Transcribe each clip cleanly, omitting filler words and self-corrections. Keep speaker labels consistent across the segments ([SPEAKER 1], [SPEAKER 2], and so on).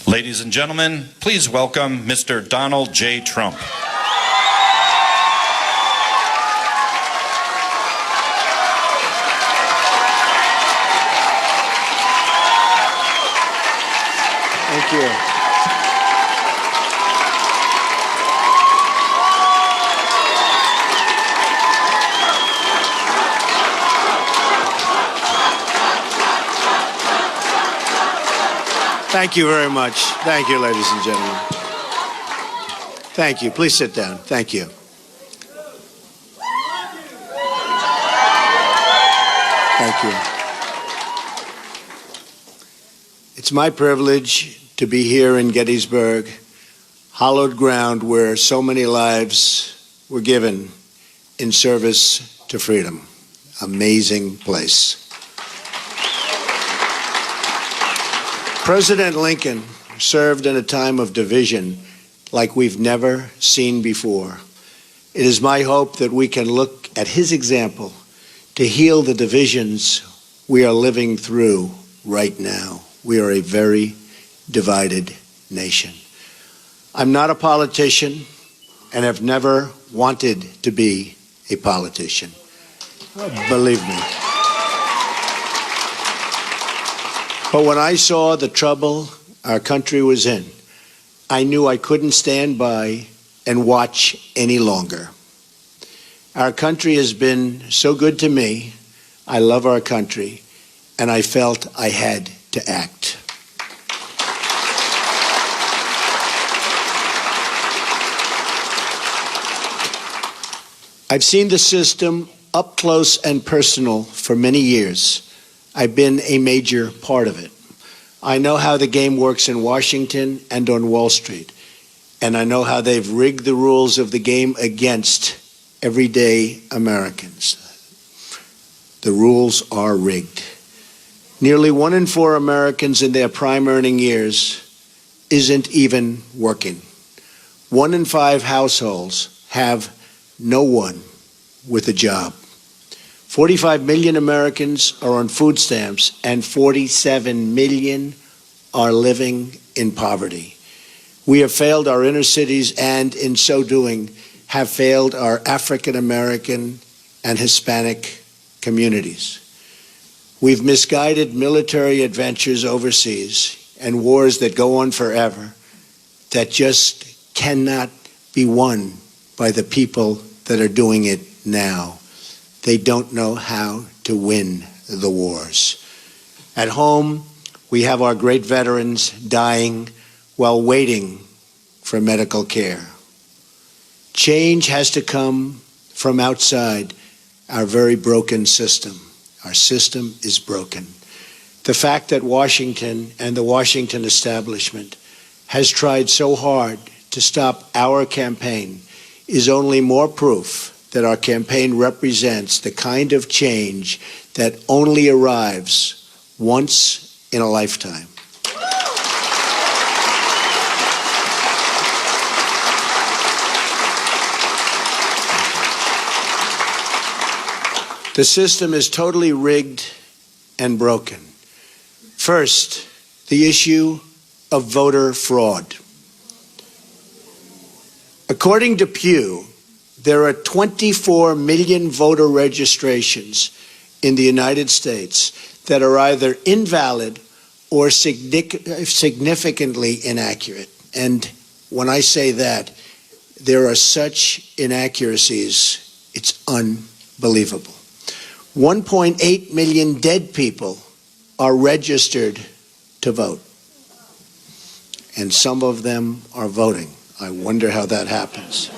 [SPEAKER 1] Ladies and gentlemen, please welcome Mr. Donald J. Trump.
[SPEAKER 2] Thank you. Thank you very much. Thank you, ladies and gentlemen. Thank you. Please sit down. Thank you. Thank you. It's my privilege to be here in Gettysburg, hallowed ground where so many lives were given in service to freedom. Amazing place. President Lincoln served in a time of division like we've never seen before. It is my hope that we can look at his example to heal the divisions we are living through right now. We are a very divided nation. I'm not a politician and have never wanted to be a politician. Believe me. But when I saw the trouble our country was in, I knew I couldn't stand by and watch any longer. Our country has been so good to me. I love our country, and I felt I had to act. I've seen the system up close and personal for many years. I've been a major part of it. I know how the game works in Washington and on Wall Street, and I know how they've rigged the rules of the game against everyday Americans. The rules are rigged. Nearly 1 in 4 Americans in their prime earning years isn't even working. 1 in 5 households have no one with a job. 45 million Americans are on food stamps, and 47 million are living in poverty. We have failed our inner cities, and in so doing, have failed our African American and Hispanic communities. We've misguided military adventures overseas and wars that go on forever that just cannot be won by the people that are doing it now. They don't know how to win the wars. At home, we have our great veterans dying while waiting for medical care. Change has to come from outside our very broken system. Our system is broken. The fact that Washington and the Washington establishment has tried so hard to stop our campaign is only more proof that our campaign represents the kind of change that only arrives once in a lifetime. The system is totally rigged and broken. First, the issue of voter fraud. According to Pew, there are 24 million voter registrations in the United States that are either invalid or significantly inaccurate. And when I say that, there are such inaccuracies, it's unbelievable. 1.8 million dead people are registered to vote, and some of them are voting. I wonder how that happens.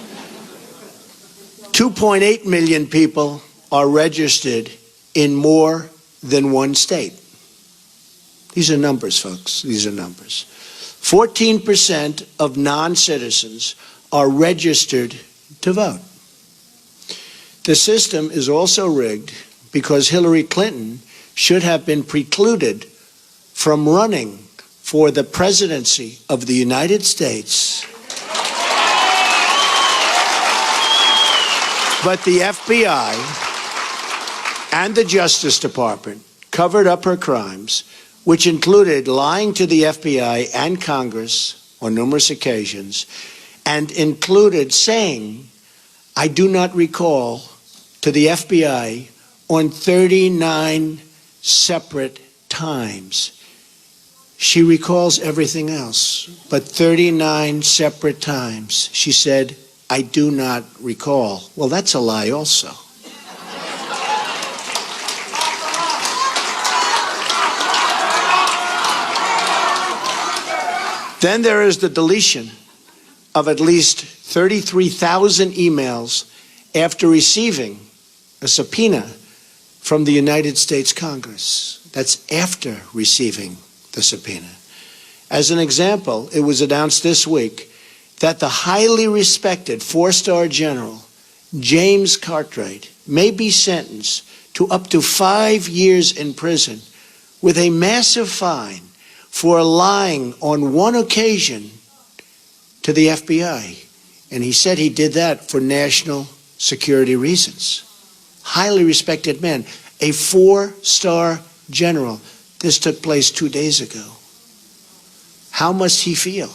[SPEAKER 2] 2.8 million people are registered in more than one state. These are numbers, folks. These are numbers. 14% of non-citizens are registered to vote. The system is also rigged because Hillary Clinton should have been precluded from running for the presidency of the United States. But the FBI and the Justice Department covered up her crimes which included lying to the FBI and Congress on numerous occasions, and included saying, "I do not recall," to the FBI on 39 separate times. She recalls everything else, but 39 separate times she said, "I do not recall." Well, that's a lie also. Then there is the deletion of at least 33,000 emails after receiving a subpoena from the United States Congress. That's after receiving the subpoena. As an example, it was announced this week that the highly respected four-star general, James Cartwright, may be sentenced to up to 5 years in prison with a massive fine for lying on one occasion to the FBI. And he said he did that for national security reasons. Highly respected man, a four-star general. This took place 2 days ago. How must he feel?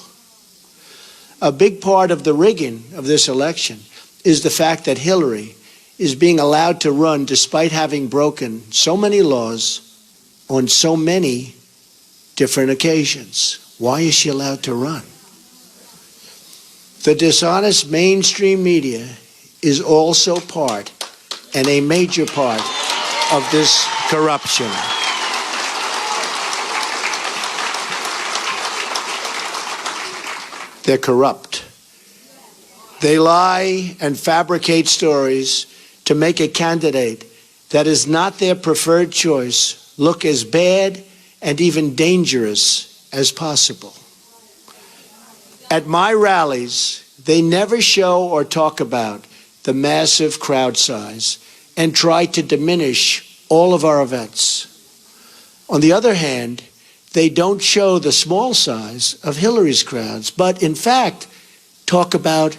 [SPEAKER 2] A big part of the rigging of this election is the fact that Hillary is being allowed to run despite having broken so many laws on so many different occasions. Why is she allowed to run? The dishonest mainstream media is also part, and a major part, of this corruption. They're corrupt. They lie and fabricate stories to make a candidate that is not their preferred choice look as bad and even dangerous as possible. At my rallies, they never show or talk about the massive crowd size and try to diminish all of our events. On the other hand, they don't show the small size of Hillary's crowds, but in fact, talk about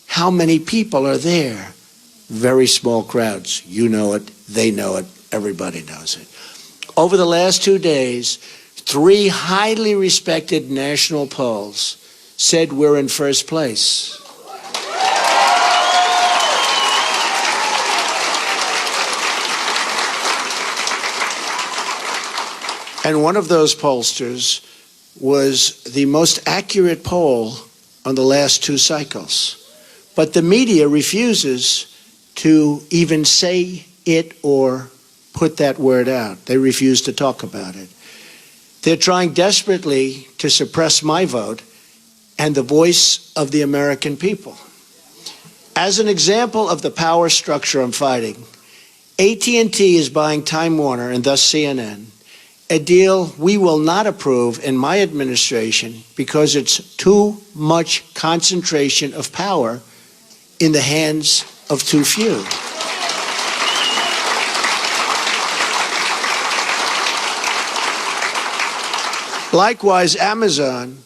[SPEAKER 2] how many people are there. Very small crowds. You know it, they know it, everybody knows it. Over the last 2 days, 3 highly respected national polls said we're in first place. And one of those pollsters was the most accurate poll on the last 2 cycles. But the media refuses to even say it or put that word out. They refuse to talk about it. They're trying desperately to suppress my vote and the voice of the American people. As an example of the power structure I'm fighting, AT&T is buying Time Warner and thus CNN, a deal we will not approve in my administration because it's too much concentration of power in the hands of too few. Likewise, Amazon,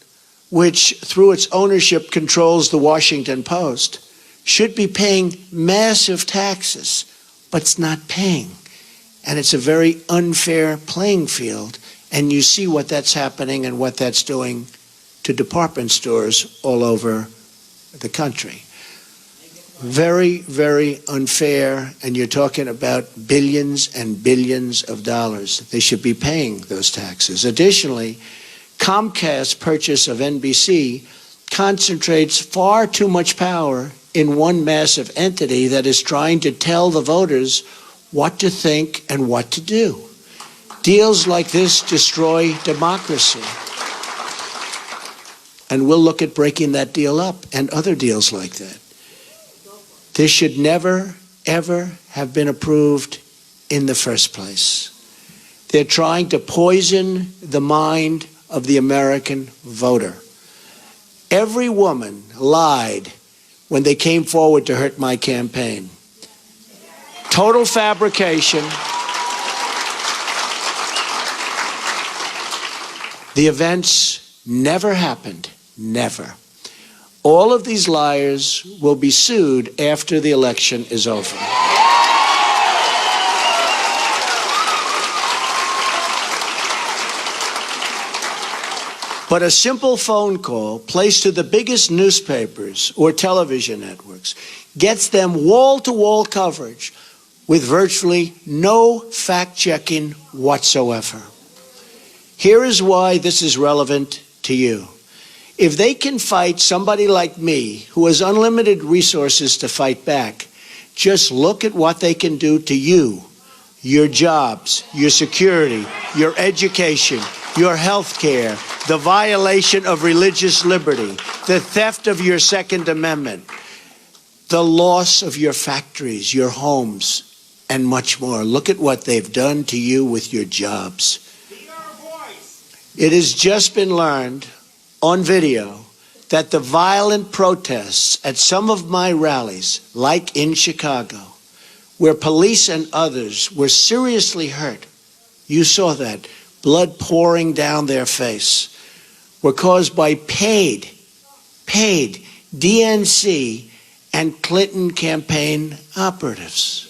[SPEAKER 2] which through its ownership controls the Washington Post, should be paying massive taxes, but it's not paying. And it's a very unfair playing field, and you see what that's happening and what that's doing to department stores all over the country. Very, very unfair, and you're talking about billions and billions of dollars. They should be paying those taxes. Additionally, Comcast's purchase of NBC concentrates far too much power in one massive entity that is trying to tell the voters what to think and what to do. Deals like this destroy democracy. And we'll look at breaking that deal up and other deals like that. This should never, ever have been approved in the first place. They're trying to poison the mind of the American voter. Every woman lied when they came forward to hurt my campaign. Total fabrication. The events never happened. Never. All of these liars will be sued after the election is over. But a simple phone call placed to the biggest newspapers or television networks gets them wall-to-wall coverage with virtually no fact-checking whatsoever. Here is why this is relevant to you. If they can fight somebody like me, who has unlimited resources to fight back, just look at what they can do to you, your jobs, your security, your education, your health care, the violation of religious liberty, the theft of your Second Amendment, the loss of your factories, your homes, and much more. Look at what they've done to you with your jobs. It has just been learned on video that the violent protests at some of my rallies, like in Chicago, where police and others were seriously hurt, you saw that, blood pouring down their face, were caused by paid DNC and Clinton campaign operatives.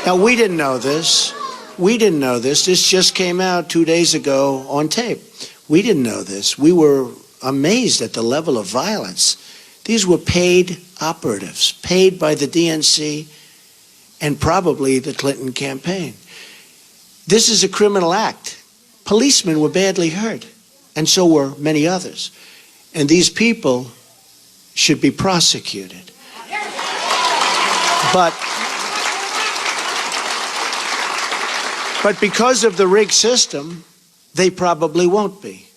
[SPEAKER 2] Now, we didn't know this. This just came out 2 days ago on tape. We didn't know this. We were amazed at the level of violence. These were paid operatives, paid by the DNC and probably the Clinton campaign. This is a criminal act. Policemen were badly hurt, and so were many others. And these people should be prosecuted. But because of the rigged system, they probably won't be.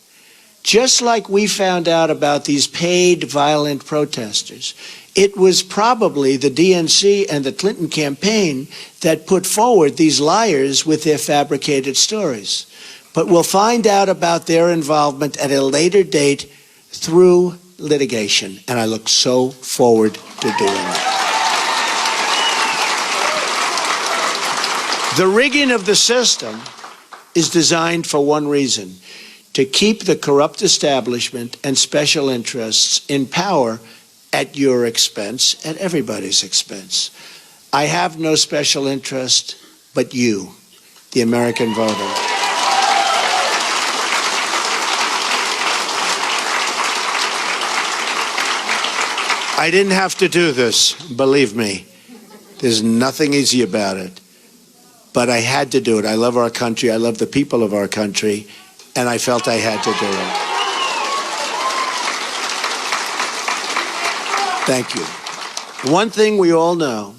[SPEAKER 2] Just like we found out about these paid violent protesters, it was probably the DNC and the Clinton campaign that put forward these liars with their fabricated stories. But we'll find out about their involvement at a later date through litigation, and I look so forward to doing it. The rigging of the system is designed for one reason: to keep the corrupt establishment and special interests in power at your expense, at everybody's expense. I have no special interest but you, the American voter. I didn't have to do this, believe me. There's nothing easy about it. But I had to do it. I love our country. I love the people of our country. And I felt I had to do it. Thank you. One thing we all know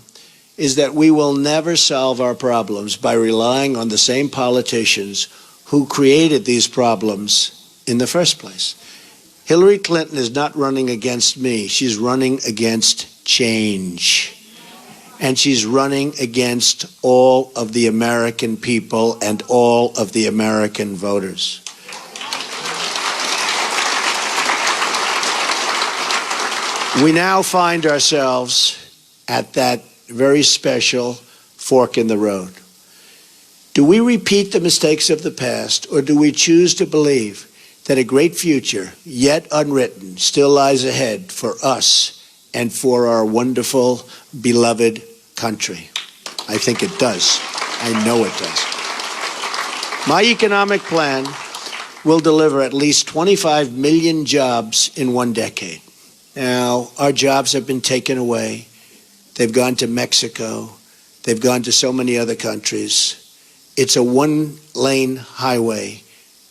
[SPEAKER 2] is that we will never solve our problems by relying on the same politicians who created these problems in the first place. Hillary Clinton is not running against me. She's running against change. And she's running against all of the American people and all of the American voters. We now find ourselves at that very special fork in the road. Do we repeat the mistakes of the past, or do we choose to believe that a great future, yet unwritten, still lies ahead for us and for our wonderful, beloved country? I think it does. I know it does. My economic plan will deliver at least 25 million jobs in 1 decade. Now, our jobs have been taken away. They've gone to Mexico. They've gone to so many other countries. It's a one-lane highway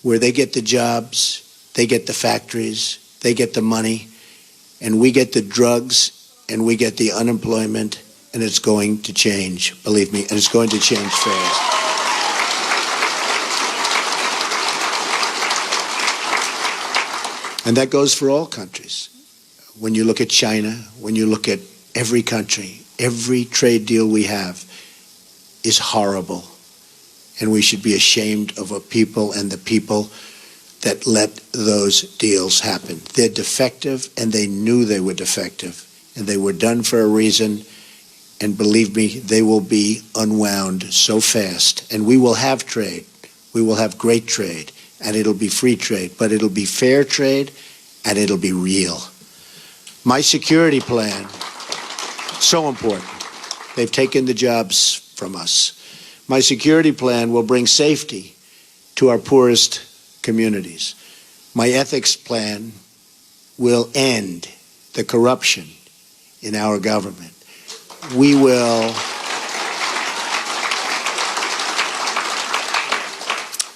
[SPEAKER 2] where they get the jobs, they get the factories, they get the money, and we get the drugs, and we get the unemployment, and it's going to change, believe me, and it's going to change fast. And that goes for all countries. When you look at China, when you look at every country, every trade deal we have is horrible. And we should be ashamed of a people and the people that let those deals happen. They're defective, and they knew they were defective. And they were done for a reason. And believe me, they will be unwound so fast. And we will have trade. We will have great trade. And it'll be free trade. But it'll be fair trade, and it'll be real. My security plan, so important. They've taken the jobs from us. My security plan will bring safety to our poorest communities. My ethics plan will end the corruption in our government. We will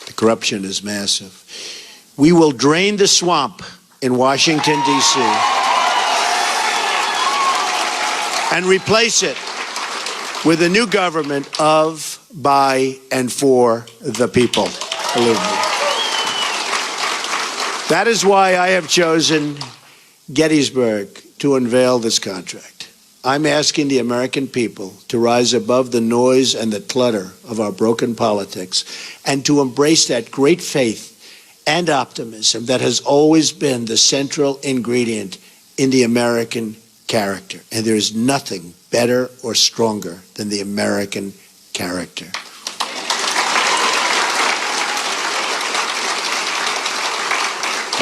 [SPEAKER 2] the corruption is massive. We will drain the swamp in Washington, D.C. and replace it with a new government of, by, and for the people. Believe me. That is why I have chosen Gettysburg to unveil this contract. I'm asking the American people to rise above the noise and the clutter of our broken politics and to embrace that great faith and optimism that has always been the central ingredient in the American character. And there is nothing better or stronger than the American character.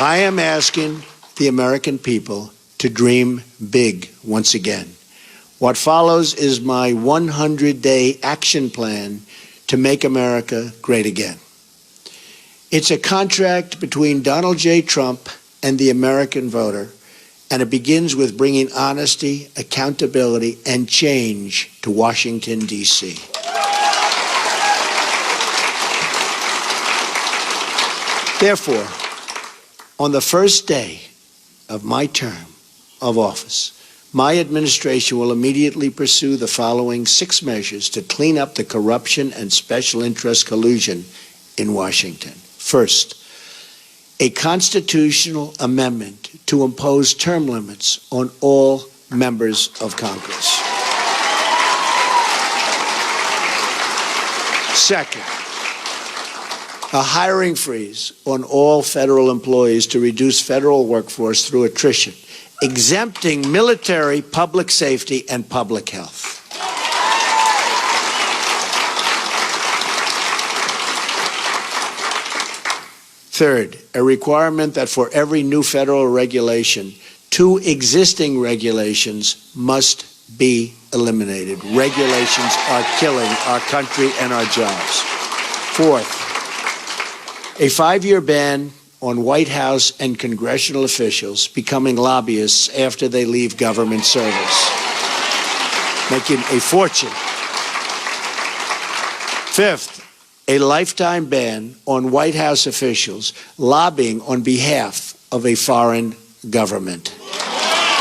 [SPEAKER 2] I am asking the American people to dream big once again. What follows is my 100-day action plan to make America great again. It's a contract between Donald J. Trump and the American voter, and it begins with bringing honesty, accountability, and change to Washington, D.C. Therefore, on the first day of my term of office, my administration will immediately pursue the following 6 measures to clean up the corruption and special interest collusion in Washington. First, a constitutional amendment to impose term limits on all members of Congress. Second, a hiring freeze on all federal employees to reduce federal workforce through attrition, exempting military, public safety, and public health. Third, a requirement that for every new federal regulation, 2 existing regulations must be eliminated. Regulations are killing our country and our jobs. Fourth, a 5-year ban on White House and congressional officials becoming lobbyists after they leave government service, making a fortune. Fifth, a lifetime ban on White House officials lobbying on behalf of a foreign government.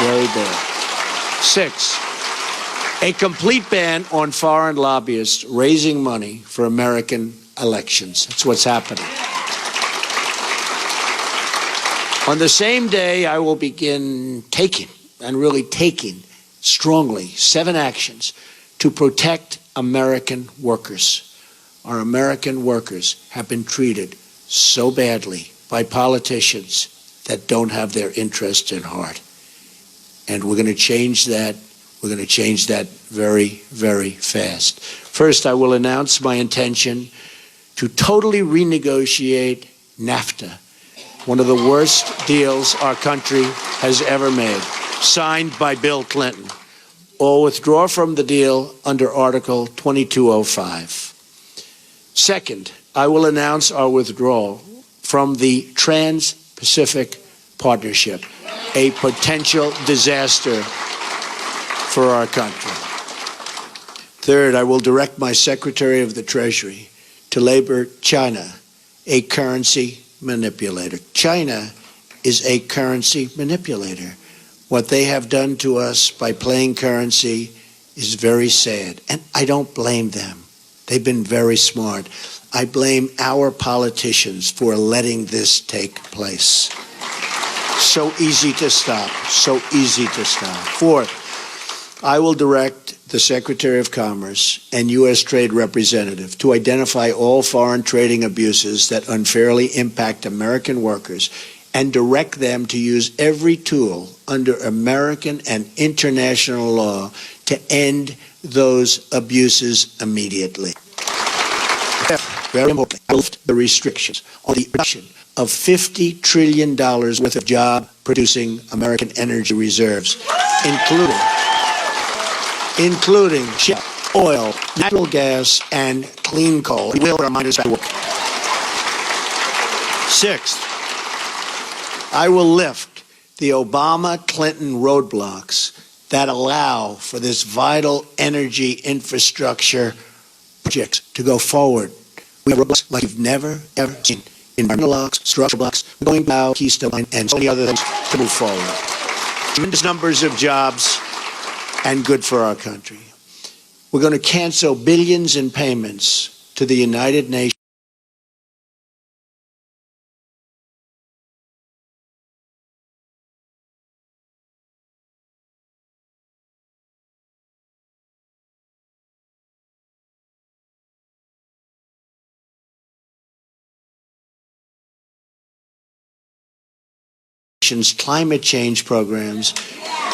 [SPEAKER 2] Very bad. 6, a complete ban on foreign lobbyists raising money for American elections. That's what's happening. On the same day, I will begin taking strongly 7 actions to protect American workers. Our American workers have been treated so badly by politicians that don't have their interests in heart. And we're going to change that. We're going to change that very, very fast. First, I will announce my intention to totally renegotiate NAFTA, one of the worst deals our country has ever made, signed by Bill Clinton, or withdraw from the deal under Article 2205. Second, I will announce our withdrawal from the Trans-Pacific Partnership, a potential disaster for our country. Third, I will direct my Secretary of the Treasury to label China a currency manipulator. China is a currency manipulator. What they have done to us by playing currency is very sad, and I don't blame them. They've been very smart. I blame our politicians for letting this take place. So easy to stop, so easy to stop. Fourth, I will direct the Secretary of Commerce and U.S. Trade Representative to identify all foreign trading abuses that unfairly impact American workers and direct them to use every tool under American and international law to end those abuses immediately. Very important, lift the restrictions on the production of $50 trillion worth of job-producing American energy reserves, including shale, oil, natural gas, and clean coal. We will remind us back to work. Sixth, I will lift the Obama-Clinton roadblocks that allow for this vital energy infrastructure projects to go forward. We have roadblocks like you've never, ever seen. Environmental blocks, structural blocks, going now, Keystone Line, and so many other things to move forward. Tremendous numbers of jobs and good for our country. We're going to cancel billions in payments to the United Nations. Climate change programs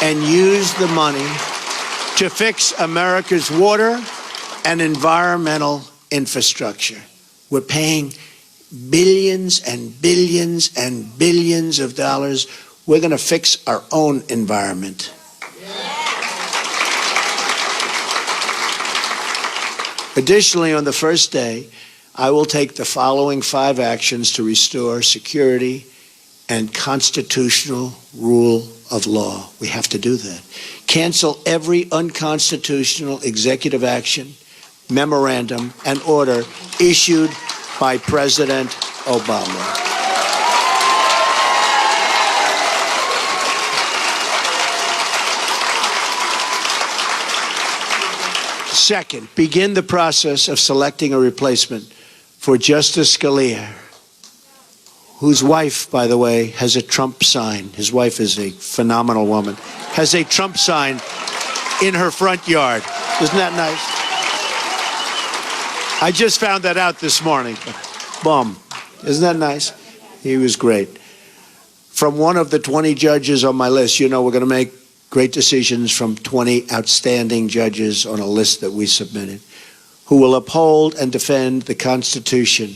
[SPEAKER 2] and use the money to fix America's water and environmental infrastructure. We're paying billions and billions and billions of dollars. We're going to fix our own environment. Additionally, on the first day, I will take the following 5 actions to restore security and constitutional rule of law. We have to do that. Cancel every unconstitutional executive action, memorandum, and order issued by President Obama. Second, begin the process of selecting a replacement for Justice Scalia, whose wife, by the way, has a Trump sign. His wife is a phenomenal woman. Has a Trump sign in her front yard. Isn't that nice? I just found that out this morning. Boom. Isn't that nice? He was great. From one of the 20 judges on my list, you know we're going to make great decisions from 20 outstanding judges on a list that we submitted, who will uphold and defend the Constitution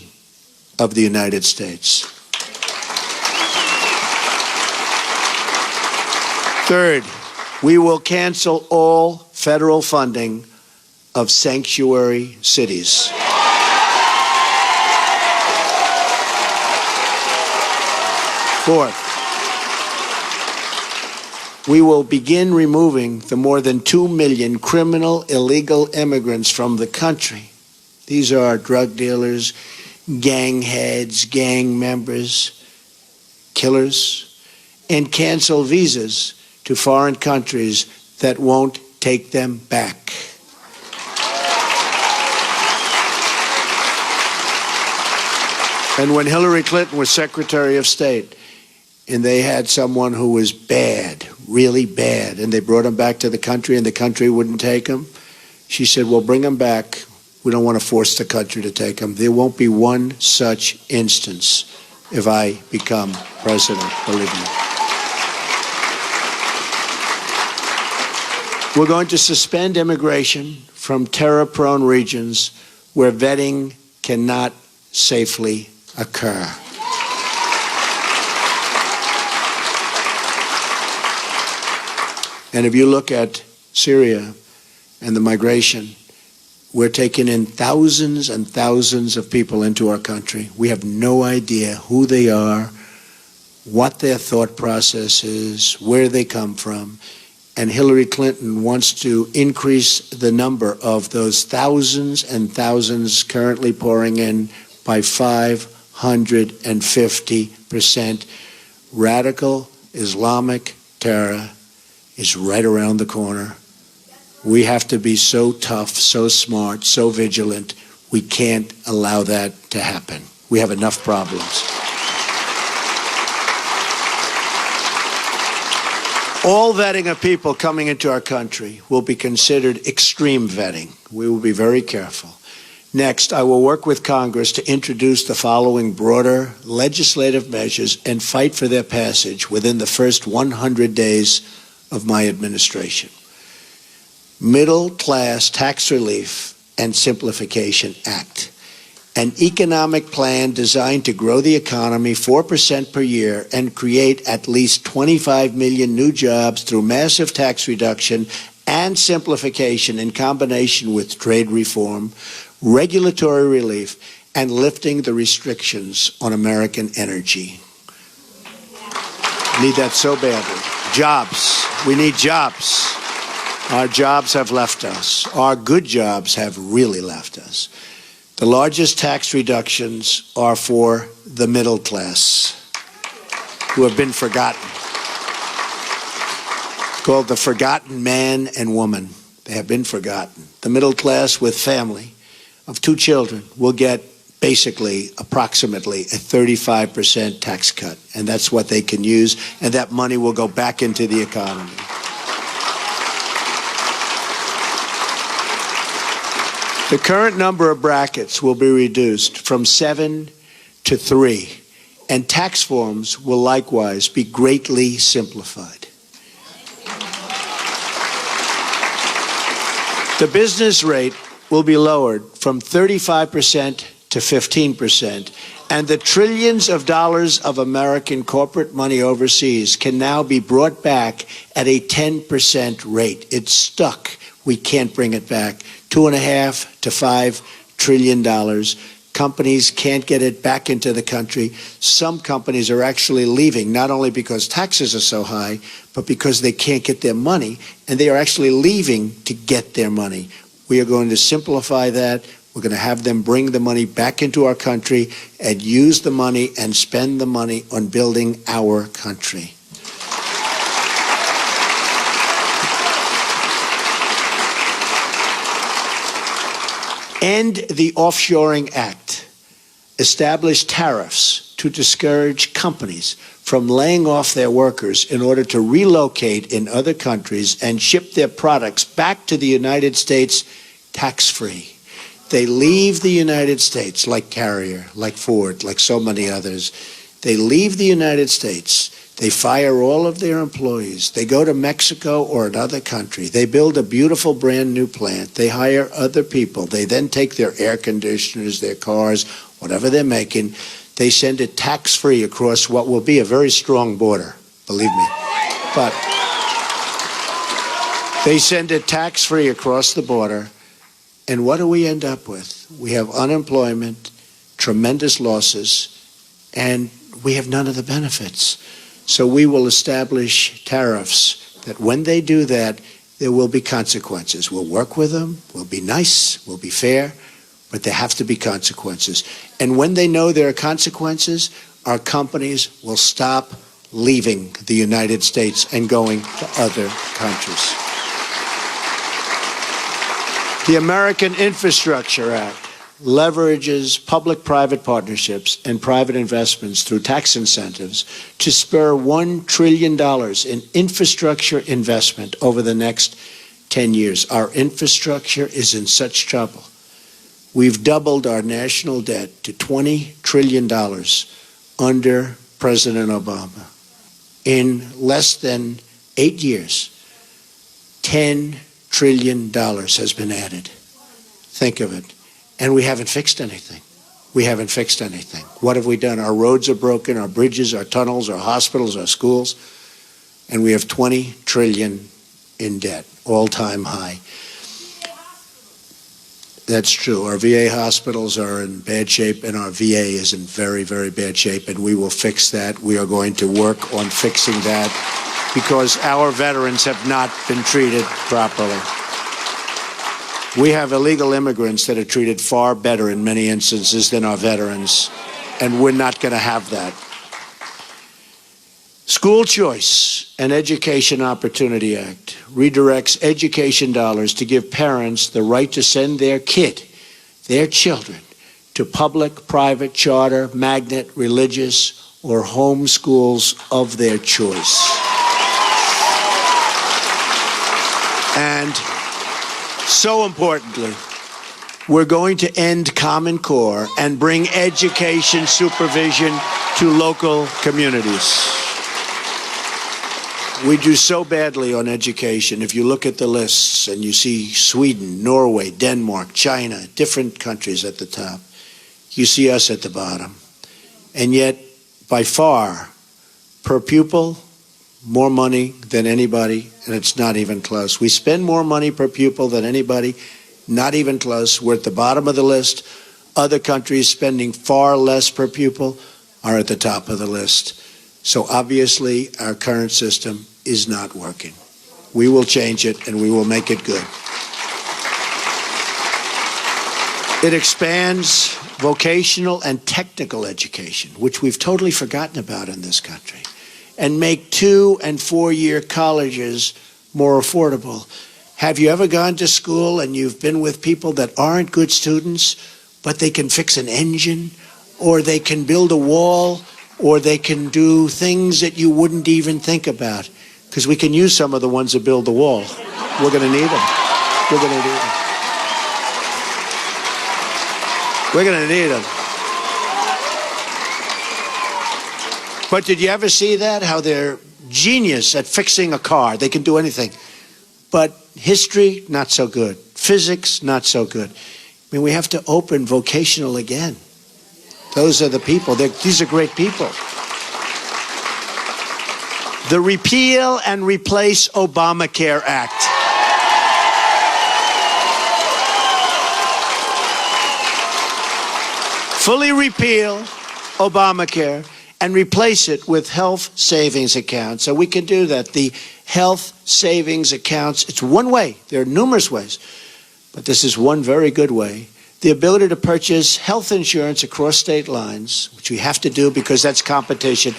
[SPEAKER 2] of the United States. Third, we will cancel all federal funding of sanctuary cities. Fourth, we will begin removing the more than 2 million criminal illegal immigrants from the country. These are drug dealers, gang heads, gang members, killers, and cancel visas to foreign countries that won't take them back. And when Hillary Clinton was Secretary of State, and they had someone who was bad, really bad, and they brought him back to the country and the country wouldn't take him, she said, well, bring him back. We don't want to force the country to take him. There won't be one such instance if I become president, believe me. We're going to suspend immigration from terror-prone regions where vetting cannot safely occur. And if you look at Syria and the migration, we're taking in thousands and thousands of people into our country. We have no idea who they are, what their thought process is, where they come from. And Hillary Clinton wants to increase the number of those thousands and thousands currently pouring in by 550%. Radical Islamic terror is right around the corner. We have to be so tough, so smart, so vigilant. We can't allow that to happen. We have enough problems. All vetting of people coming into our country will be considered extreme vetting. We will be very careful. Next, I will work with Congress to introduce the following broader legislative measures and fight for their passage within the first 100 days of my administration. Middle Class Tax Relief and Simplification Act. An economic plan designed to grow the economy 4% per year and create at least 25 million new jobs through massive tax reduction and simplification in combination with trade reform, regulatory relief, and lifting the restrictions on American energy. Need that so badly. Jobs. We need jobs. Our jobs have left us. Our good jobs have really left us. The largest tax reductions are for the middle class, who have been forgotten. Called the forgotten man and woman. They have been forgotten. The middle class with family of 2 children will get basically approximately a 35% tax cut, and that's what they can use, and that money will go back into the economy. The current number of brackets will be reduced from 7 to 3, and tax forms will likewise be greatly simplified. The business rate will be lowered from 35% to 15%, and the trillions of dollars of American corporate money overseas can now be brought back at a 10% rate. It's stuck. We can't bring it back. $2.5 to $5 trillion. Companies can't get it back into the country. Some companies are actually leaving, not only because taxes are so high, but because they can't get their money, and they are actually leaving to get their money. We are going to simplify that. We're going to have them bring the money back into our country and use the money and spend the money on building our country. End the Offshoring Act. Establish tariffs to discourage companies from laying off their workers in order to relocate in other countries and ship their products back to the United States tax-free. They leave the United States, like Carrier, like Ford, like so many others. They leave the United States. They fire all of their employees. They go to Mexico or another country. They build a beautiful brand new plant. They hire other people. They then take their air conditioners, their cars, whatever they're making. They send it tax-free across what will be a very strong border, believe me. But they send it tax-free across the border. And what do we end up with? We have unemployment, tremendous losses, and we have none of the benefits. So we will establish tariffs that when they do that, there will be consequences. We'll work with them, we'll be nice, we'll be fair, but there have to be consequences. And when they know there are consequences, our companies will stop leaving the United States and going to other countries. The American Infrastructure Act leverages public-private partnerships and private investments through tax incentives to spur $1 trillion in infrastructure investment over the next 10 years. Our infrastructure is in such trouble. We've doubled our national debt to $20 trillion under President Obama. In less than 8 years, $10 trillion has been added. Think of it. And we haven't fixed anything. We haven't fixed anything. What have we done? Our roads are broken, our bridges, our tunnels, our hospitals, our schools, and we have $20 trillion in debt, all-time high. That's true. Our VA hospitals are in bad shape, and our VA is in very, very bad shape, and we will fix that. We are going to work on fixing that because our veterans have not been treated properly. We have illegal immigrants that are treated far better in many instances than our veterans, and we're not going to have that. School Choice and Education Opportunity Act redirects education dollars to give parents the right to send their children, to public, private, charter, magnet, religious, or home schools of their choice. And so importantly, we're going to end Common Core and bring education supervision to local communities. We do so badly on education. If you look at the lists and you see Sweden, Norway, Denmark, China, different countries at the top, you see us at the bottom. And yet, by far, per pupil, more money than anybody, and it's not even close. We spend more money per pupil than anybody, not even close. We're at the bottom of the list. Other countries spending far less per pupil are at the top of the list. So obviously, our current system is not working. We will change it, and we will make it good. It expands vocational and technical education, which we've totally forgotten about in this country, and make 2- and 4-year colleges more affordable. Have you ever gone to school and you've been with people that aren't good students, but they can fix an engine, or they can build a wall, or they can do things that you wouldn't even think about? Because we can use some of the ones that build the wall. We're going to need them. We're going to need them. We're going to need them. But did you ever see that? How they're genius at fixing a car. They can do anything. But history, not so good. Physics, not so good. I mean, we have to open vocational again. Those are the people. These are great people. The Repeal and Replace Obamacare Act. Fully repeal Obamacare and replace it with health savings accounts. So we can do that. The health savings accounts, it's one way. There are numerous ways, but this is one very good way. The ability to purchase health insurance across state lines, which we have to do because that's competition.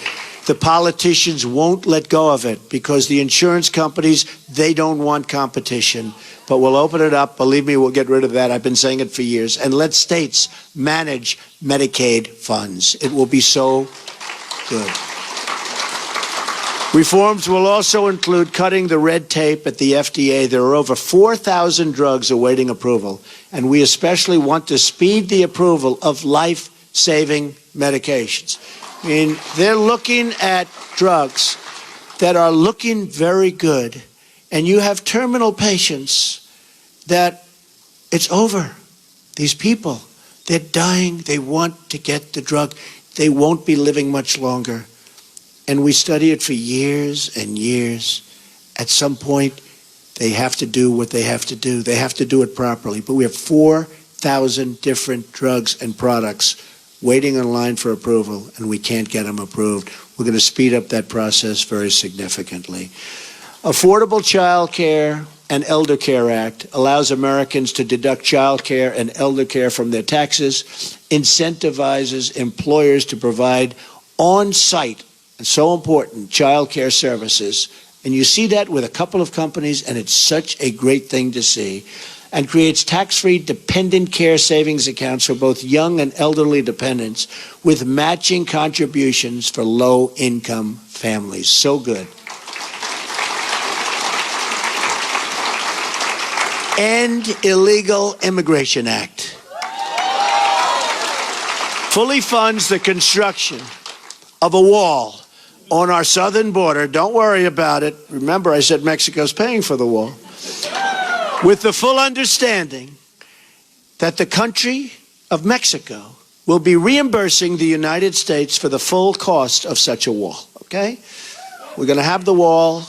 [SPEAKER 2] The politicians won't let go of it because the insurance companies, they don't want competition. But we'll open it up. Believe me, we'll get rid of that. I've been saying it for years. And let states manage Medicaid funds. It will be so good. Reforms will also include cutting the red tape at the FDA. There are over 4,000 drugs awaiting approval, and we especially want to speed the approval of life-saving medications. I mean, they're looking at drugs that are looking very good, and you have terminal patients that it's over. These people, they're dying. They want to get the drug. They won't be living much longer. And we study it for years and years. At some point, they have to do what they have to do. They have to do it properly. But we have 4,000 different drugs and products waiting in line for approval, and we can't get them approved. We're going to speed up that process very significantly. Affordable Child Care and Elder Care Act allows Americans to deduct child care and elder care from their taxes, incentivizes employers to provide on-site, and so important, child care services. And you see that with a couple of companies, and it's such a great thing to see. And creates tax-free dependent care savings accounts for both young and elderly dependents with matching contributions for low-income families. So good. End Illegal Immigration Act. Fully funds the construction of a wall on our southern border. Don't worry about it. Remember, I said Mexico's paying for the wall. With the full understanding that the country of Mexico will be reimbursing the United States for the full cost of such a wall, okay? We're going to have the wall.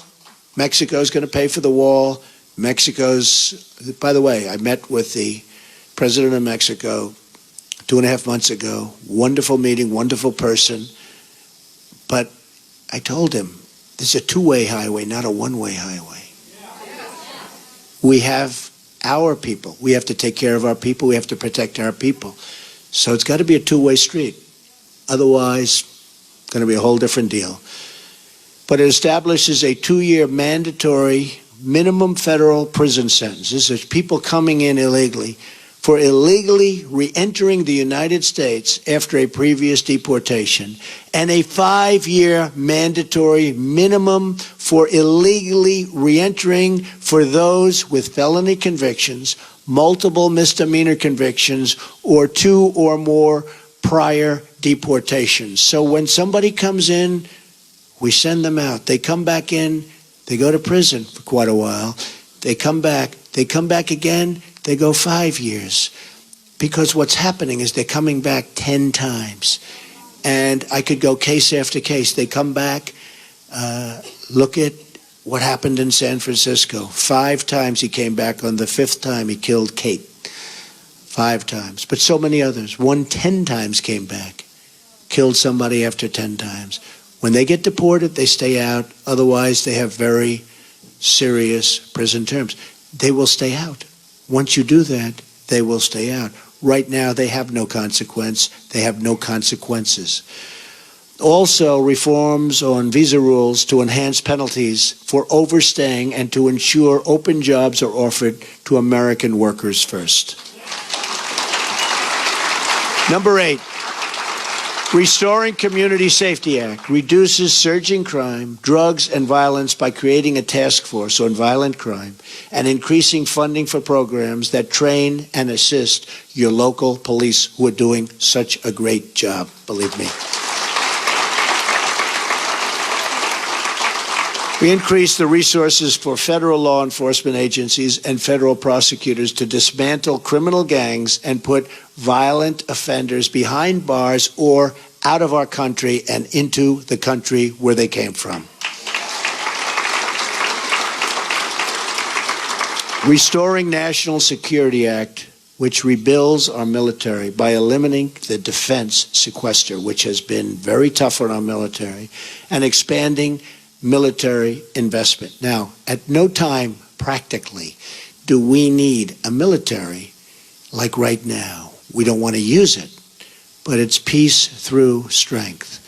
[SPEAKER 2] Mexico's going to pay for the wall. By the way, I met with the president of Mexico 2.5 months ago. Wonderful meeting, wonderful person. But I told him, this is a two-way highway, not a one-way highway. We have our people. We have to take care of our people. We have to protect our people. So it's got to be a two-way street. Otherwise, it's going to be a whole different deal. But it establishes a 2-year mandatory minimum federal prison sentence. This is people coming in illegally for illegally re-entering the United States after a previous deportation, and a 5-year mandatory minimum for illegally re-entering for those with felony convictions, multiple misdemeanor convictions, or 2 or more prior deportations. So when somebody comes in, we send them out. They come back in, they go to prison for quite a while. They come back again, they go 5 years. Because what's happening is they're coming back 10 times. And I could go case after case. They come back, look at what happened in San Francisco. 5 times he came back. On the 5th time, he killed Kate. 5 times. But so many others. 1 10 times came back. Killed somebody after 10 times. When they get deported, they stay out. Otherwise, they have very serious prison terms. They will stay out. Once you do that, they will stay out. Right now, they have no consequence. They have no consequences. Also, reforms on visa rules to enhance penalties for overstaying and to ensure open jobs are offered to American workers first. Number 8, Restoring Community Safety Act reduces surging crime, drugs, and violence by creating a task force on violent crime and increasing funding for programs that train and assist your local police who are doing such a great job, believe me. We increase the resources for federal law enforcement agencies and federal prosecutors to dismantle criminal gangs and put violent offenders behind bars or out of our country and into the country where they came from. Restoring National Security Act, which rebuilds our military by eliminating the defense sequester, which has been very tough on our military, and expanding military investment. Now, at no time, practically, do we need a military like right now. We don't want to use it, but it's peace through strength.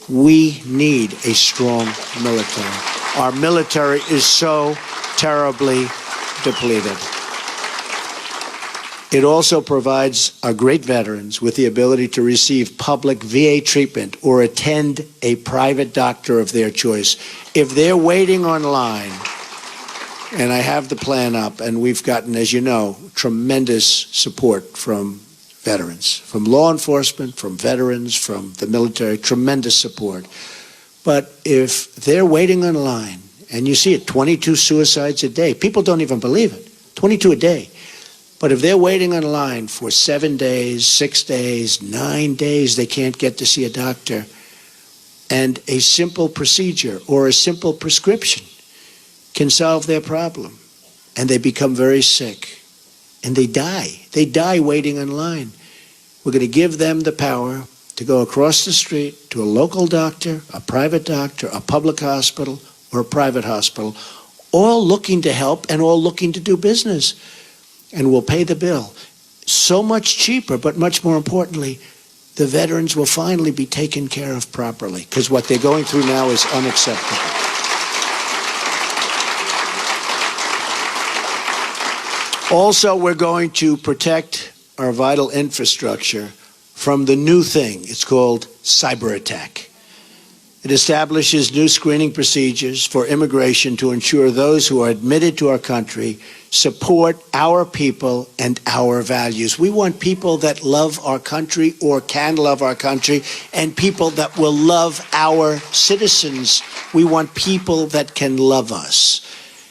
[SPEAKER 2] We need a strong military. Our military is so terribly depleted. It also provides our great veterans with the ability to receive public VA treatment or attend a private doctor of their choice. If they're waiting online, and I have the plan up, and we've gotten, as you know, tremendous support from veterans, from law enforcement, from veterans, from the military, tremendous support. But if they're waiting online, and you see it, 22 suicides a day, people don't even believe it, 22 a day. But if they're waiting online for 7 days, 6 days, 9 days, they can't get to see a doctor, and a simple procedure or a simple prescription can solve their problem, and they become very sick, and they die. They die waiting in line. We're going to give them the power to go across the street to a local doctor, a private doctor, a public hospital, or a private hospital, all looking to help and all looking to do business. And we'll pay the bill. So much cheaper, but much more importantly, the veterans will finally be taken care of properly, because what they're going through now is unacceptable. Also, we're going to protect our vital infrastructure from the new thing. It's called cyber attack. It establishes new screening procedures for immigration to ensure those who are admitted to our country support our people and our values. We want people that love our country or can love our country, and people that will love our citizens. We want people that can love us.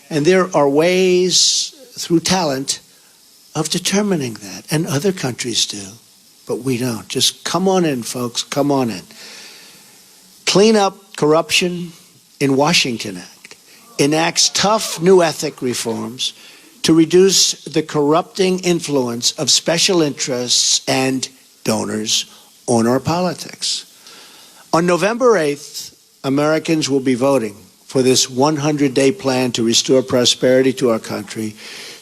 [SPEAKER 2] And there are ways through talent of determining that, and other countries do, but we don't. Just come on in, folks, come on in. Clean Up Corruption in Washington Act enacts tough new ethic reforms to reduce the corrupting influence of special interests and donors on our politics. On November 8th, Americans will be voting for this 100-day plan to restore prosperity to our country,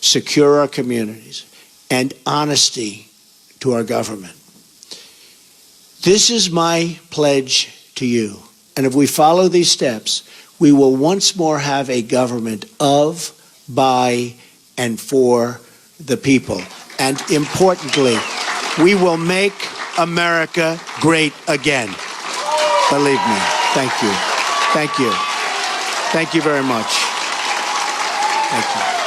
[SPEAKER 2] secure our communities, and honesty to our government. This is my pledge to you. And if we follow these steps, we will once more have a government of, by, and for the people. And importantly, we will make America great again. Believe me. Thank you. Thank you. Thank you very much. Thank you.